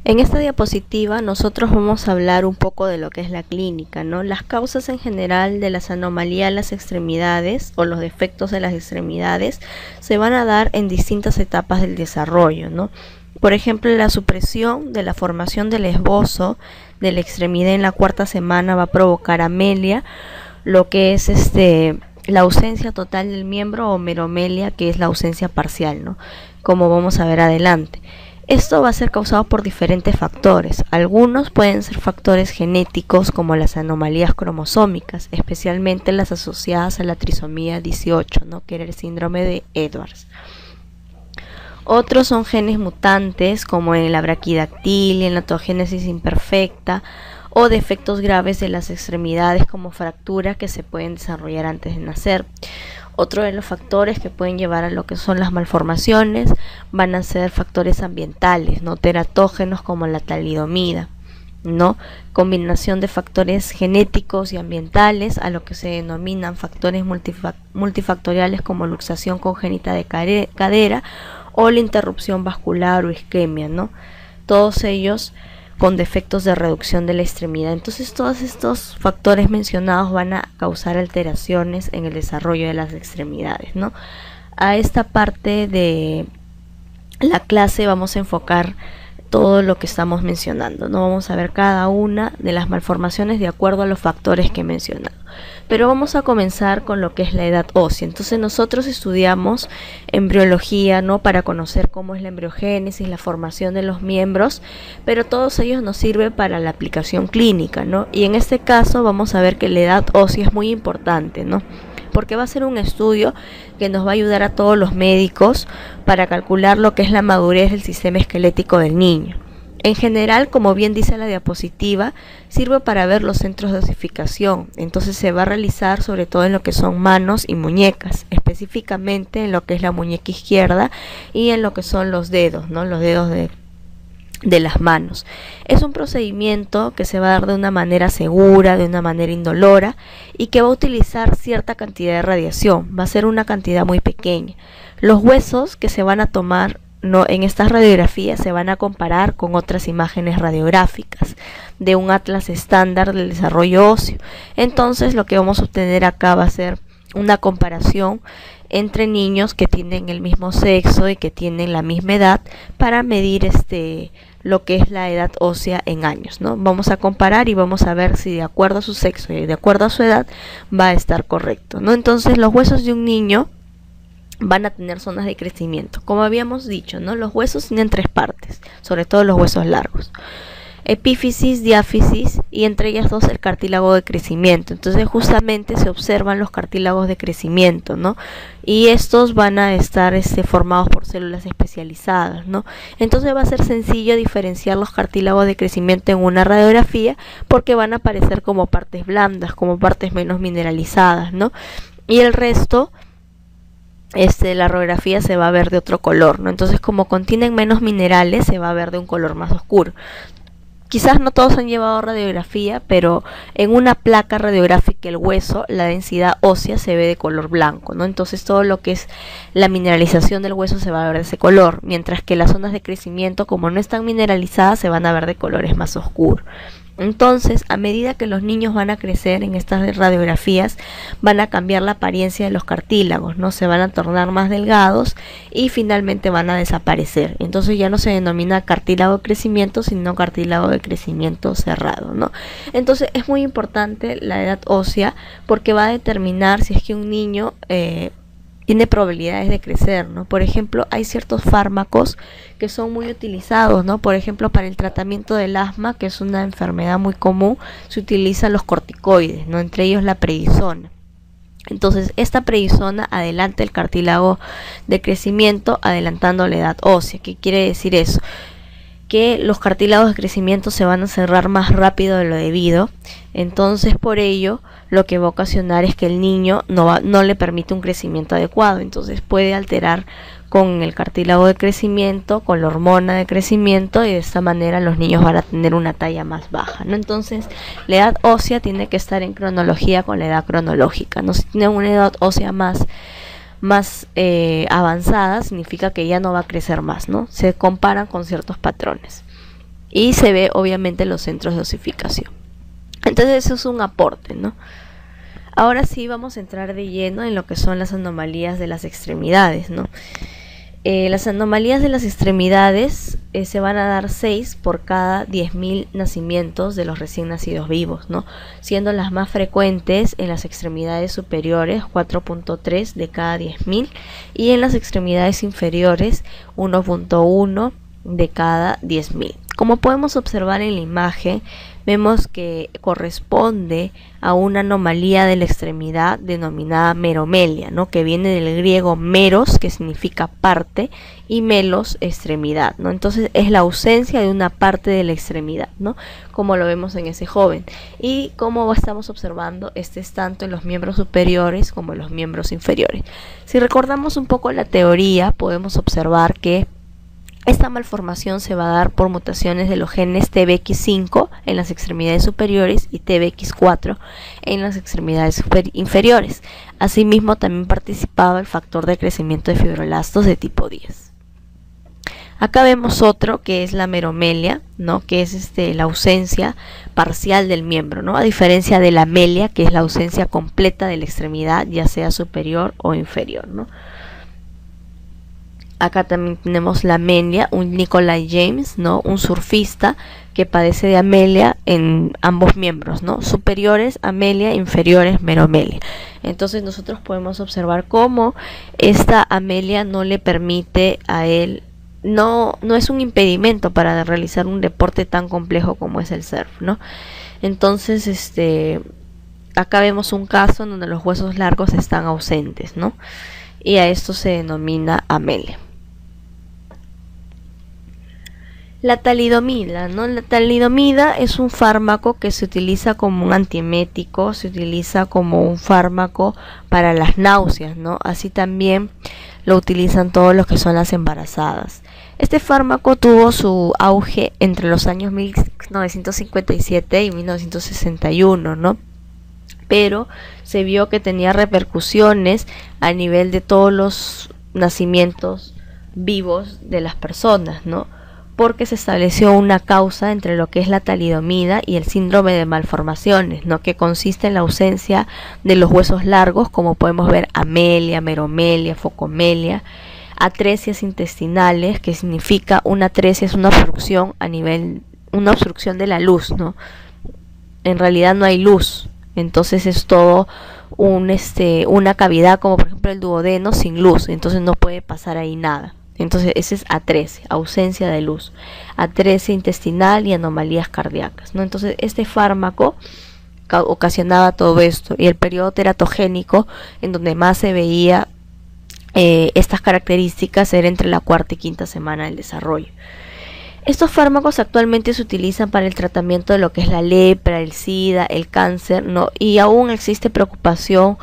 En esta diapositiva nosotros vamos a hablar un poco de lo que es la clínica, ¿no? Las causas en general de las anomalías en las extremidades o los defectos de las extremidades se van a dar en distintas etapas del desarrollo, ¿no? Por ejemplo, la supresión de la formación del esbozo de la extremidad en la cuarta semana va a provocar amelia, lo que es la ausencia total del miembro, o meromelia, que es la ausencia parcial, ¿no? Como vamos a ver adelante. Esto va a ser causado por diferentes factores. Algunos pueden ser factores genéticos, como las anomalías cromosómicas, especialmente las asociadas a la trisomía 18, ¿no? Que era el síndrome de Edwards. Otros son genes mutantes, como en la braquidactilia, en la osteogénesis imperfecta, o defectos graves de las extremidades, como fracturas que se pueden desarrollar antes de nacer. Otro de los factores que pueden llevar a lo que son las malformaciones van a ser factores ambientales, no teratógenos, como la talidomida, ¿no? Combinación de factores genéticos y ambientales, a lo que se denominan factores multifactoriales, como luxación congénita de cadera o la interrupción vascular o isquemia, ¿no? Todos ellos con defectos de reducción de la extremidad. Entonces todos estos factores mencionados van a causar alteraciones en el desarrollo de las extremidades, ¿no? A esta parte de la clase vamos a enfocar todo lo que estamos mencionando, ¿no? Vamos a ver cada una de las malformaciones de acuerdo a los factores que he mencionado. Pero vamos a comenzar con lo que es la edad ósea. Entonces nosotros estudiamos embriología, ¿no? Para conocer cómo es la embriogénesis, la formación de los miembros, pero todos ellos nos sirven para la aplicación clínica, ¿no? Y en este caso vamos a ver que la edad ósea es muy importante, ¿no? Porque va a ser un estudio que nos va a ayudar a todos los médicos para calcular lo que es la madurez del sistema esquelético del niño. En general, como bien dice la diapositiva, sirve para ver los centros de osificación. Entonces se va a realizar sobre todo en lo que son manos y muñecas, específicamente en lo que es la muñeca izquierda y en lo que son los dedos, ¿no? Los dedos de las manos. Es un procedimiento que se va a dar de una manera segura, de una manera indolora, y que va a utilizar cierta cantidad de radiación. Va a ser una cantidad muy pequeña. Los huesos que se van a tomar, ¿no?, en estas radiografías se van a comparar con otras imágenes radiográficas de un atlas estándar del desarrollo óseo. Entonces lo que vamos a obtener acá va a ser una comparación entre niños que tienen el mismo sexo y que tienen la misma edad, para medir lo que es la edad ósea en años, ¿no? Vamos a comparar y vamos a ver si de acuerdo a su sexo y de acuerdo a su edad va a estar correcto, ¿no? Entonces los huesos de un niño van a tener zonas de crecimiento. Como habíamos dicho, ¿no? Los huesos tienen tres partes, sobre todo los huesos largos: epífisis, diáfisis, y entre ellas dos el cartílago de crecimiento. Entonces justamente se observan los cartílagos de crecimiento, ¿no? Y estos van a estar formados por células especializadas, ¿no? Entonces va a ser sencillo diferenciar los cartílagos de crecimiento en una radiografía, porque van a aparecer como partes blandas, como partes menos mineralizadas, ¿no? Y el resto, la radiografía se va a ver de otro color, ¿no? Entonces, como contienen menos minerales, se va a ver de un color más oscuro. Quizás no todos han llevado radiografía, pero en una placa radiográfica el hueso, la densidad ósea se ve de color blanco, ¿no? Entonces todo lo que es la mineralización del hueso se va a ver de ese color, mientras que las zonas de crecimiento, como no están mineralizadas, se van a ver de colores más oscuros. Entonces, a medida que los niños van a crecer en estas radiografías, van a cambiar la apariencia de los cartílagos, ¿no? Se van a tornar más delgados y finalmente van a desaparecer. Entonces ya no se denomina cartílago de crecimiento, sino cartílago de crecimiento cerrado, ¿no? Entonces es muy importante la edad ósea, porque va a determinar si es que un niño tiene probabilidades de crecer, ¿no? Por ejemplo, hay ciertos fármacos que son muy utilizados, ¿no? Por ejemplo, para el tratamiento del asma, que es una enfermedad muy común, se utilizan los corticoides, ¿no? Entre ellos la prednisona. Entonces, esta prednisona adelanta el cartílago de crecimiento, adelantando la edad ósea. ¿Qué quiere decir eso? Que los cartílagos de crecimiento se van a cerrar más rápido de lo debido. Entonces, por ello, lo que va a ocasionar es que el niño no le permite un crecimiento adecuado. Entonces puede alterar con el cartílago de crecimiento, con la hormona de crecimiento, y de esta manera los niños van a tener una talla más baja, ¿no? Entonces la edad ósea tiene que estar en cronología con la edad cronológica, ¿no? Si tiene una edad ósea más avanzada, significa que ya no va a crecer más, ¿no? Se comparan con ciertos patrones. y se ve obviamente los centros de osificación. Entonces eso es un aporte, ¿no? Ahora sí vamos a entrar de lleno en lo que son las anomalías de las extremidades, ¿no? Las anomalías de las extremidades se van a dar 6 por cada 10.000 nacimientos de los recién nacidos vivos, ¿no? Siendo las más frecuentes en las extremidades superiores 4.3 de cada 10.000 y en las extremidades inferiores 1.1 de cada 10.000. Como podemos observar en la imagen, vemos que corresponde a una anomalía de la extremidad denominada meromelia, ¿no? Que viene del griego meros, que significa parte, y melos, extremidad, ¿no? Entonces es la ausencia de una parte de la extremidad, ¿no? Como lo vemos en ese joven. Y como estamos observando, este es tanto en los miembros superiores como en los miembros inferiores. Si recordamos un poco la teoría, podemos observar que esta malformación se va a dar por mutaciones de los genes TBX5 en las extremidades superiores y TBX4 en las extremidades inferiores. Asimismo, también participaba el factor de crecimiento de fibroblastos de tipo 10. Acá vemos otro que es la meromelia, ¿no? Que es la ausencia parcial del miembro, ¿no? A diferencia de la melia, que es la ausencia completa de la extremidad, ya sea superior o inferior, ¿no? Acá también tenemos la amelia, un Nicolai James, ¿no? Un surfista que padece de amelia en ambos miembros, ¿no? Superiores amelia, inferiores meromelia. Entonces nosotros podemos observar cómo esta amelia no le permite a él, no es un impedimento para realizar un deporte tan complejo como es el surf, ¿no? Entonces, acá vemos un caso en donde los huesos largos están ausentes, ¿no? Y a esto se denomina amelia. La talidomida, ¿no? La talidomida es un fármaco que se utiliza como un antiemético, se utiliza como un fármaco para las náuseas, ¿no? Así también lo utilizan todos los que son las embarazadas. Este fármaco tuvo su auge entre los años 1957 y 1961, ¿no? Pero se vio que tenía repercusiones a nivel de todos los nacimientos vivos de las personas, ¿no? Porque se estableció una causa entre lo que es la talidomida y el síndrome de malformaciones, ¿no? Que consiste en la ausencia de los huesos largos, como podemos ver amelia, meromelia, focomelia, atresias intestinales, que significa una atresia es una obstrucción una obstrucción de la luz, ¿no? En realidad no hay luz, entonces es todo una cavidad, como por ejemplo el duodeno sin luz, entonces no puede pasar ahí nada. Entonces ese es atresia, ausencia de luz, atresia intestinal y anomalías cardíacas, ¿no? Entonces este fármaco ocasionaba todo esto, y el periodo teratogénico en donde más se veía estas características era entre la cuarta y quinta semana del desarrollo. Estos fármacos actualmente se utilizan para el tratamiento de lo que es la lepra, el SIDA, el cáncer, ¿no? Y aún existe preocupación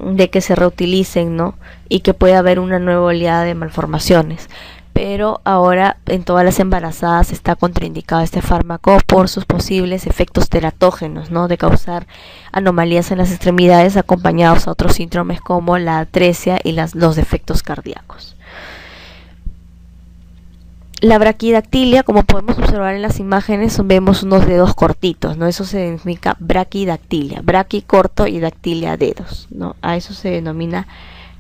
de que se reutilicen, ¿no? Y que pueda haber una nueva oleada de malformaciones. Pero ahora en todas las embarazadas está contraindicado este fármaco por sus posibles efectos teratógenos, ¿no? De causar anomalías en las extremidades acompañados a otros síndromes como la atresia y los defectos cardíacos. La braquidactilia, como podemos observar en las imágenes, vemos unos dedos cortitos, ¿no? Eso se significa braquidactilia, braqui corto y dactilia dedos, ¿no? A eso se denomina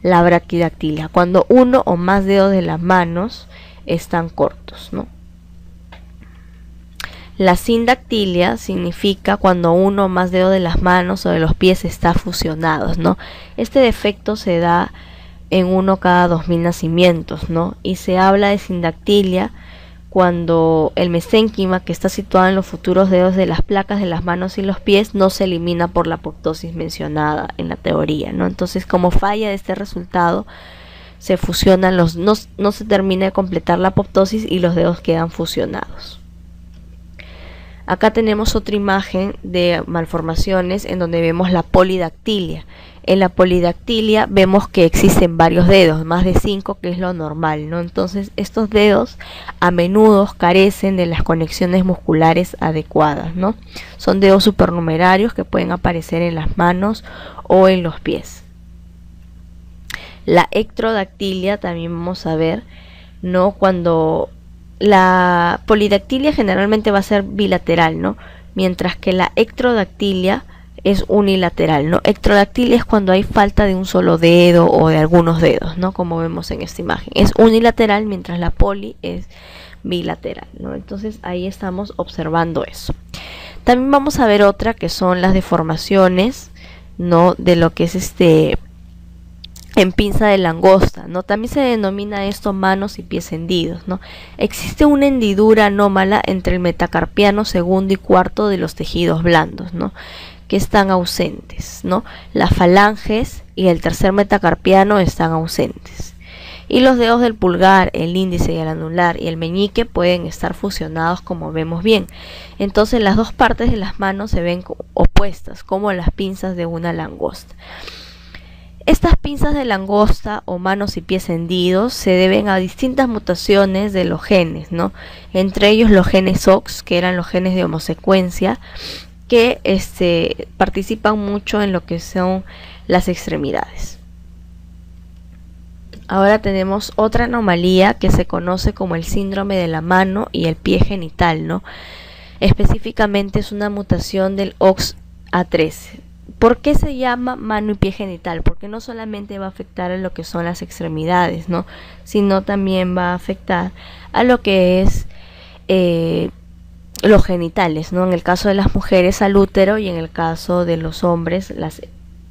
la braquidactilia, cuando uno o más dedos de las manos están cortos, ¿no? La sindactilia significa cuando uno o más dedos de las manos o de los pies están fusionados, ¿no? Este defecto se da en uno cada 2000 nacimientos, ¿no? Y se habla de sindactilia cuando el mesénquima, que está situado en los futuros dedos de las placas de las manos y los pies, no se elimina por la apoptosis mencionada en la teoría, ¿no? Entonces, como falla de este resultado, se fusionan no se termina de completar la apoptosis y los dedos quedan fusionados. Acá tenemos otra imagen de malformaciones en donde vemos la polidactilia. En la polidactilia vemos que existen varios dedos, más de 5, que es lo normal, ¿no? Entonces estos dedos a menudo carecen de las conexiones musculares adecuadas, ¿no? Son dedos supernumerarios que pueden aparecer en las manos o en los pies. La ectrodactilia también vamos a ver, ¿no? Cuando la polidactilia generalmente va a ser bilateral, ¿no? Mientras que la ectrodactilia es unilateral, ¿no? Ectrodactilia es cuando hay falta de un solo dedo o de algunos dedos, ¿no? Como vemos en esta imagen. Es unilateral, mientras la poli es bilateral, ¿no? Entonces ahí estamos observando eso. También vamos a ver otra que son las deformaciones, ¿no? De lo que es en pinza de langosta, ¿no? También se denomina esto manos y pies hendidos, ¿no? Existe una hendidura anómala entre el metacarpiano segundo y cuarto de los tejidos blandos, ¿no? Que están ausentes, ¿no? Las falanges y el tercer metacarpiano están ausentes. Y los dedos del pulgar, el índice y el anular y el meñique pueden estar fusionados, como vemos bien. Entonces las dos partes de las manos se ven opuestas, como las pinzas de una langosta. Estas pinzas de langosta o manos y pies hendidos se deben a distintas mutaciones de los genes, ¿no? Entre ellos los genes OX, que eran los genes de homosecuencia, que participan mucho en lo que son las extremidades. Ahora tenemos otra anomalía que se conoce como el síndrome de la mano y el pie genital, ¿no? Específicamente es una mutación del OXA13. ¿Por qué se llama mano y pie genital? Porque no solamente va a afectar a lo que son las extremidades, ¿no? Sino también va a afectar a lo que es los genitales, ¿no? En el caso de las mujeres al útero y en el caso de los hombres las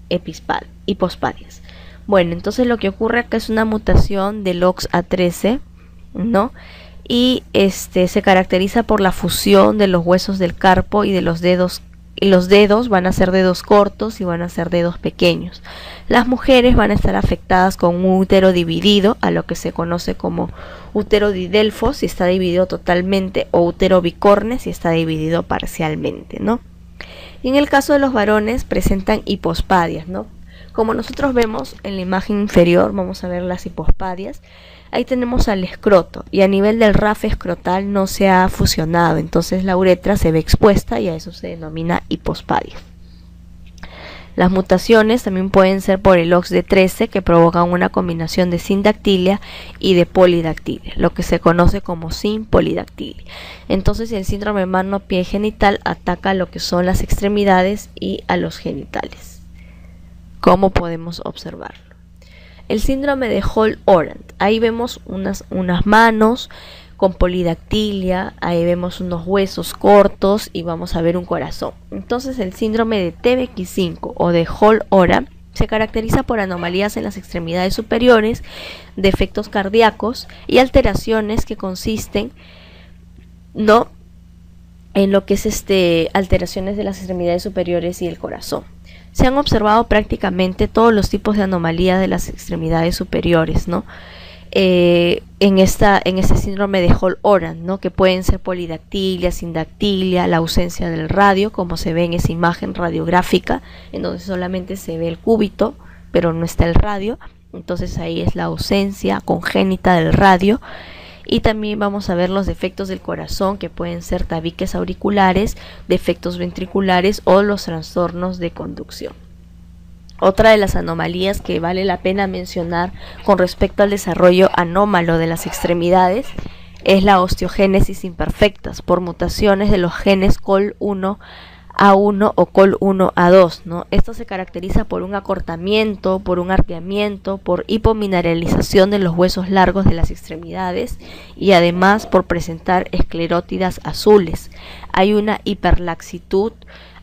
hipospadias. Bueno, entonces lo que ocurre acá es una mutación del OXA13, ¿no? Y se caracteriza por la fusión de los huesos del carpo y de los dedos. Y los dedos van a ser dedos cortos y van a ser dedos pequeños. Las mujeres van a estar afectadas con un útero dividido, a lo que se conoce como útero didelfo si está dividido totalmente, o útero bicorne si está dividido parcialmente, ¿no? Y en el caso de los varones presentan hipospadias, ¿no? Como nosotros vemos en la imagen inferior, vamos a ver las hipospadias. Ahí tenemos al escroto y a nivel del rafe escrotal no se ha fusionado, entonces la uretra se ve expuesta y a eso se denomina hipospadia. Las mutaciones también pueden ser por el OXD13, que provocan una combinación de sindactilia y de polidactilia, lo que se conoce como sinpolidactilia. Entonces el síndrome mano-pie genital ataca lo que son las extremidades y a los genitales, como podemos observarlo. El síndrome de Holt-Oram, ahí vemos unas manos con polidactilia, ahí vemos unos huesos cortos y vamos a ver un corazón. Entonces el síndrome de TBX5 o de Holt-Oram se caracteriza por anomalías en las extremidades superiores, defectos cardíacos y alteraciones que consisten, ¿no?, en lo que es alteraciones de las extremidades superiores y el corazón. Se han observado prácticamente todos los tipos de anomalías de las extremidades superiores, ¿no? En este síndrome de Holt-Oram, ¿no? Que pueden ser polidactilia, sindactilia, la ausencia del radio, como se ve en esa imagen radiográfica, en donde solamente se ve el cúbito, pero no está el radio. Entonces ahí es la ausencia congénita del radio. Y también vamos a ver los defectos del corazón, que pueden ser tabiques auriculares, defectos ventriculares o los trastornos de conducción. Otra de las anomalías que vale la pena mencionar con respecto al desarrollo anómalo de las extremidades es la osteogénesis imperfectas por mutaciones de los genes COL1A1 o COL1A2, ¿no? Esto se caracteriza por un acortamiento, por un arqueamiento, por hipomineralización de los huesos largos de las extremidades y además por presentar esclerótidas azules. Hay una hiperlaxitud,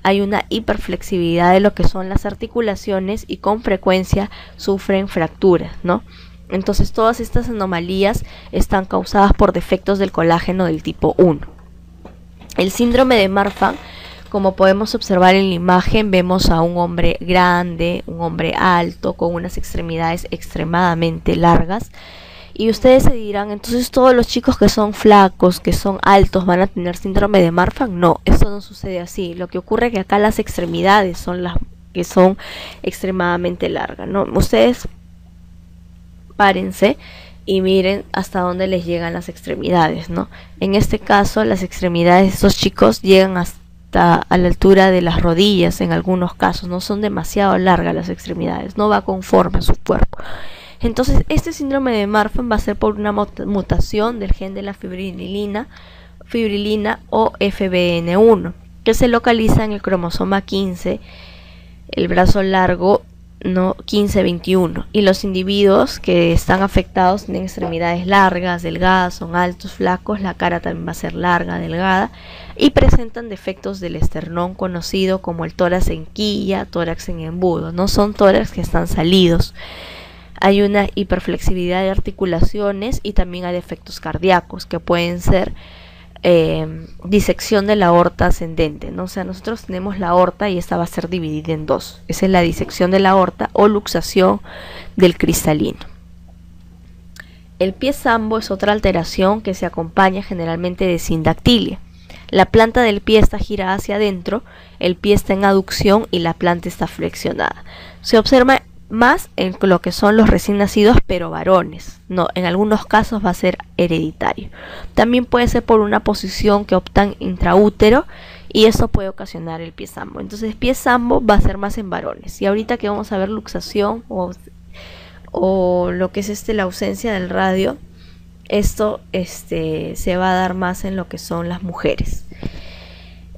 hay una hiperflexibilidad de lo que son las articulaciones y con frecuencia sufren fracturas, ¿no? Entonces todas estas anomalías están causadas por defectos del colágeno del tipo 1. El síndrome de Marfan, como podemos observar en la imagen, vemos a un hombre grande, un hombre alto, con unas extremidades extremadamente largas. Y ustedes se dirán, entonces todos los chicos que son flacos, que son altos, ¿van a tener síndrome de Marfan? No, eso no sucede así. Lo que ocurre es que acá las extremidades son las que son extremadamente largas, ¿no? Ustedes párense y miren hasta dónde les llegan las extremidades, ¿no? En este caso, las extremidades de estos chicos llegan hasta a la altura de las rodillas en algunos casos, no son demasiado largas las extremidades, no va conforme a su cuerpo. Entonces, este síndrome de Marfan va a ser por una mutación del gen de la fibrilina o FBN1, que se localiza en el cromosoma 15, el brazo largo, no 15-21, y los individuos que están afectados tienen extremidades largas, delgadas, son altos, flacos, la cara también va a ser larga, delgada, y presentan defectos del esternón conocido como el tórax en quilla, tórax en embudo, no son tórax que están salidos. Hay una hiperflexibilidad de articulaciones y también hay defectos cardíacos que pueden ser disección de la aorta ascendente, ¿no? O sea, nosotros tenemos la aorta y esta va a ser dividida en dos. Esa es la disección de la aorta o luxación del cristalino. El pie zambo es otra alteración que se acompaña generalmente de sindactilia. La planta del pie está girada hacia adentro, el pie está en aducción y la planta está flexionada. Se observa más en lo que son los recién nacidos, pero varones. No, en algunos casos va a ser hereditario. También puede ser por una posición que optan intraútero y eso puede ocasionar el pie zambo. Entonces, el pie zambo va a ser más en varones. Y ahorita que vamos a ver luxación o lo que es la ausencia del radio, esto se va a dar más en lo que son las mujeres.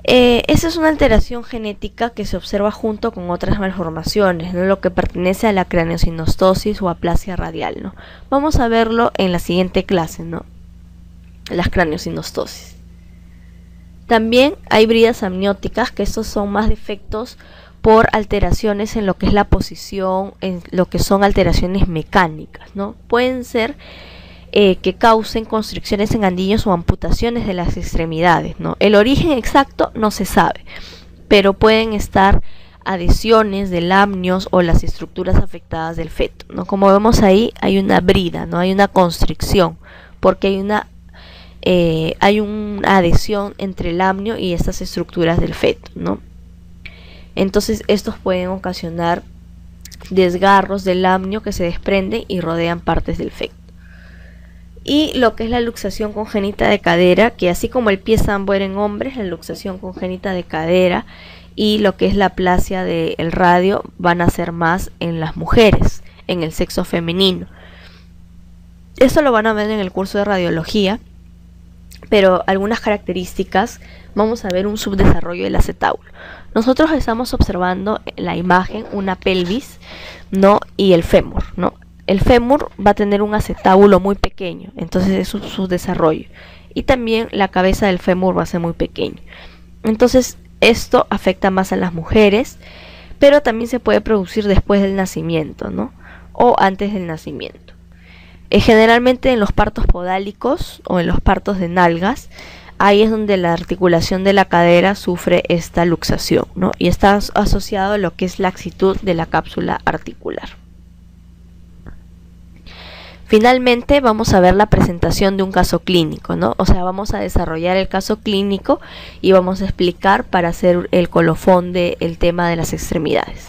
Esa es una alteración genética que se observa junto con otras malformaciones, ¿no? Lo que pertenece a la craneosinostosis o aplasia radial, ¿no? Vamos a verlo en la siguiente clase, ¿no? Las craneosinostosis. También hay bridas amnióticas, que estos son más defectos por alteraciones en lo que es la posición, en lo que son alteraciones mecánicas, ¿no? Pueden ser que causen constricciones en anillos o amputaciones de las extremidades, ¿no? El origen exacto no se sabe, pero pueden estar adhesiones de lamnios o las estructuras afectadas del feto, ¿no? Como vemos ahí, hay una brida, ¿no? Hay una constricción, porque hay una adhesión entre el lamnio y estas estructuras del feto, ¿no? Entonces, estos pueden ocasionar desgarros del lamnio que se desprenden y rodean partes del feto. Y lo que es la luxación congénita de cadera, que así como el pie zambo era en hombres, la luxación congénita de cadera y lo que es la aplasia del radio van a ser más en las mujeres, en el sexo femenino. Esto lo van a ver en el curso de radiología, pero algunas características, vamos a ver un subdesarrollo del acetábulo. Nosotros estamos observando en la imagen una pelvis, ¿no? Y el fémur, ¿no? El fémur va a tener un acetábulo muy pequeño, entonces es su desarrollo. Y también la cabeza del fémur va a ser muy pequeño. Entonces esto afecta más a las mujeres, pero también se puede producir después del nacimiento, ¿no? O antes del nacimiento. Generalmente en los partos podálicos o en los partos de nalgas, ahí es donde la articulación de la cadera sufre esta luxación, ¿no? Y está asociado a lo que es laxitud de la cápsula articular. Finalmente vamos a ver la presentación de un caso clínico, ¿no? O sea, vamos a desarrollar el caso clínico y vamos a explicar para hacer el colofón del tema de las extremidades.